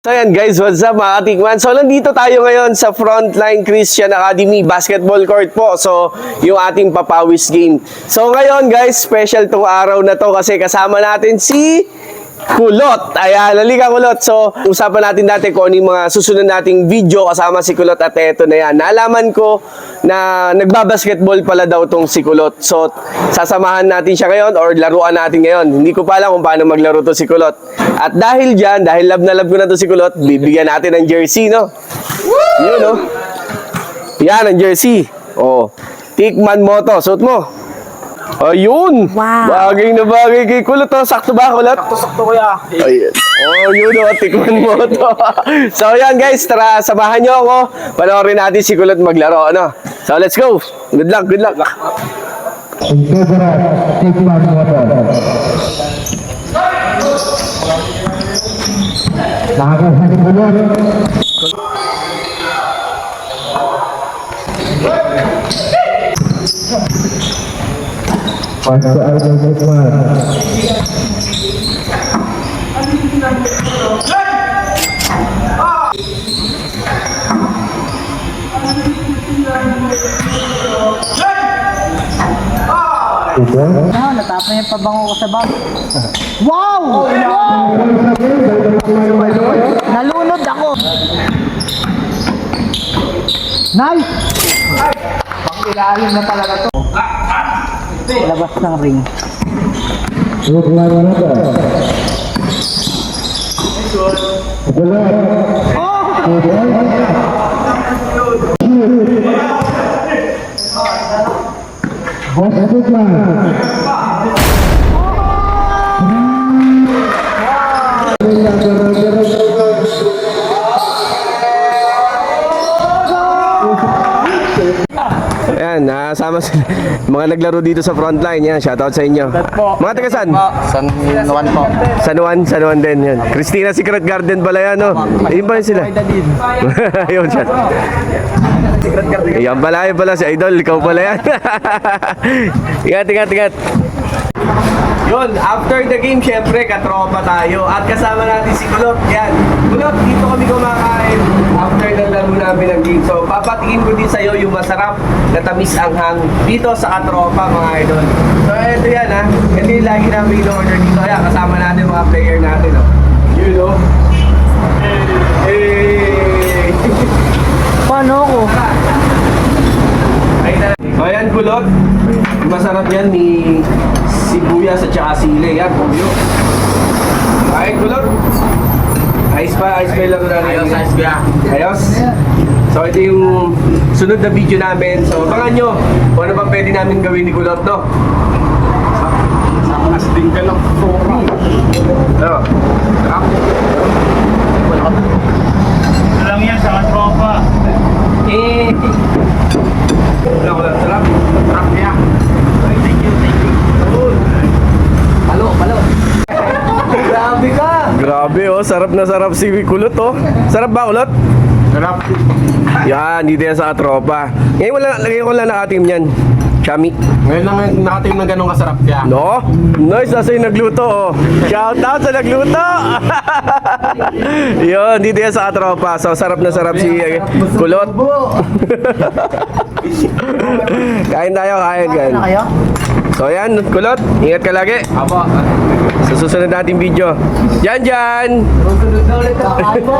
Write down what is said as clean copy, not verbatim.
So yan guys, what's up mga katikman? So nandito tayo ngayon sa Frontline Christian Academy Basketball Court po. So yung ating papawis game. So ngayon guys, special tong araw na to kasi kasama natin si Kulot. Ayan, halika Kulot. So usapan natin dati kung ano yung mga susunod nating video kasama si Kulot at eto na yan. Naalaman ko na nagbabasketball pala daw tong si Kulot. So sasamahan natin siya ngayon or laruan natin ngayon. Hindi ko pa alam kung paano maglaro to si Kulot. At dahil dyan, dahil love na love ko na to si Kulot, bibigyan natin ng jersey, no? Yun, no? Yan, ang jersey. Oh. Tikman mo to. Suot mo. Ayun. Wow. Bagay na bagay kay Kulot. Oh. Sakto ba, Kulot? Sakto kuya. Ayun. Oh, yun, oh. Tikman mo to. So, yan, guys. Tara, samahan nyo ako. Panoorin natin si Kulot maglaro, ano? So, let's go. Good luck, good luck. Natapon yung pabango ko sa bag. Wow! Nalunod ako. Nice! Pang-ilalim na talaga to. Labas ng ring. Ayan, nasama sila. Mga naglaro dito sa frontline. Yan, shoutout sa inyo. Mga taga saan? San Juan po. San Juan din. Yan. Christina Secret Garden pala yan, no? Ayun pa yun sila. Ayun siya. Ayan pala, ayun pala si Idol. Ikaw pala yan. Ingat. Yun, after the game, syempre, katropa tayo. At kasama natin si Kulot. Yan. Kulot, dito kami kumakain after ng laro namin ng game. So, papatingin ko din sa'yo yung masarap na tamis anghang dito sa katropa, mga idol. So, eto yan, ha. Ito yung lagi namin in-order dito. Kaya kasama natin mga player natin, oh. You know? Hey! Paano ako? So, ayan, Kulot. Masarap yan ni sibuyas at saka sili. Yan, pumyo. Ay, Kulot. Ayos pa yung laro natin. Ayos kuya. Ayos? So, ito yung sunod na video namin. So, abangan nyo kung ano pa pwede namin gawin ni Kulot, no? Asting ka lang po. Ano? Ito lang yan sa tropa. Wala. Sarap. Sarap niya. Thank you. Palo. Grabe ka! Grabe, oh. Sarap na sarap si Kulot, oh. Sarap ba, Kulot? Sarap. Yan, dito yan sa katropa. Ngayon ko lang nakatim yan. Chami. Ngayon lang nakatim na ganun kasarap kaya. No? Nice, nasa yung nagluto, oh. Shout out sa nagluto! Yun, dito yan sa katropa. So, sarap na sarap si Kulot. Kain tayo. Ano kayo? So, yan, Kulot. Ingat ka lagi. Aba. Sa susunod nating video. Jan! Susunod na ulit ako.